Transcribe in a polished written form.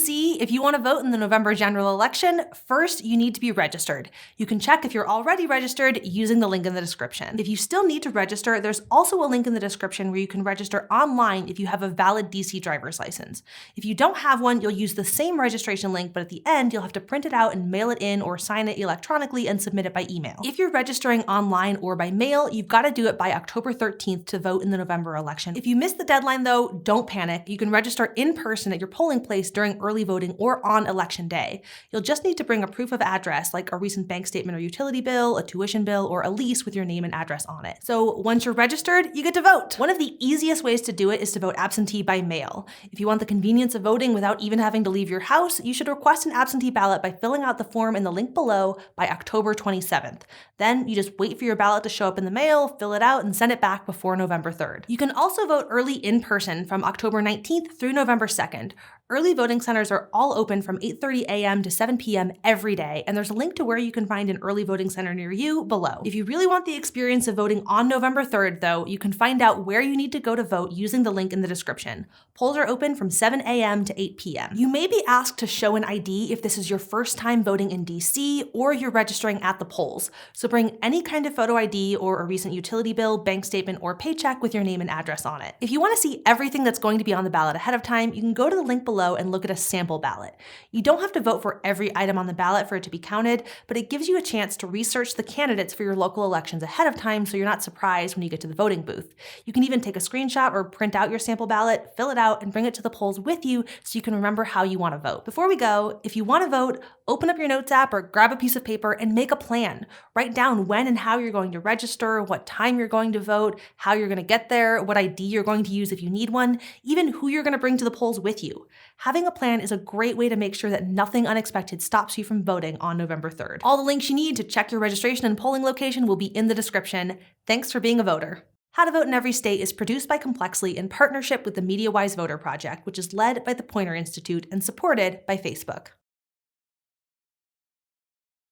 DC, if you want to vote in the November general election, first you need to be registered. You can check if you're already registered using the link in the description. If you still need to register, there's also a link in the description where you can register online if you have a valid DC driver's license. If you don't have one, you'll use the same registration link, but at the end, you'll have to print it out and mail it in or sign it electronically and submit it by email. If you're registering online or by mail, you've got to do it by October 13th to vote in the November election. If you miss the deadline though, don't panic. You can register in person at your polling place during early voting or on election day. You'll just need to bring a proof of address like a recent bank statement or utility bill, a tuition bill, or a lease with your name and address on it. So once you're registered, you get to vote. One of the easiest ways to do it is to vote absentee by mail. If you want the convenience of voting without even having to leave your house, you should request an absentee ballot by filling out the form in the link below by October 27th. Then you just wait for your ballot to show up in the mail, fill it out, and send it back before November 3rd. You can also vote early in person from October 19th through November 2nd. Early voting centers are all open from 8:30 a.m. to 7 p.m. every day, and there's a link to where you can find an early voting center near you below. If you really want the experience of voting on November 3rd, though, you can find out where you need to go to vote using the link in the description. Polls are open from 7 a.m. to 8 p.m. You may be asked to show an ID if this is your first time voting in DC or you're registering at the polls, so bring any kind of photo ID or a recent utility bill, bank statement, or paycheck with your name and address on it. If you want to see everything that's going to be on the ballot ahead of time, you can go to the link below and look at a sample ballot. You don't have to vote for every item on the ballot for it to be counted, but it gives you a chance to research the candidates for your local elections ahead of time so you're not surprised when you get to the voting booth. You can even take a screenshot or print out your sample ballot, fill it out, and bring it to the polls with you so you can remember how you want to vote. Before we go, if you want to vote, open up your notes app or grab a piece of paper and make a plan. Write down when and how you're going to register, what time you're going to vote, how you're going to get there, what ID you're going to use if you need one, even who you're going to bring to the polls with you. Having a plan is a great way to make sure that nothing unexpected stops you from voting on November 3rd. All the links you need to check your registration and polling location will be in the description. Thanks for being a voter. How to Vote in Every State is produced by Complexly in partnership with the MediaWise Voter Project, which is led by the Poynter Institute and supported by Facebook.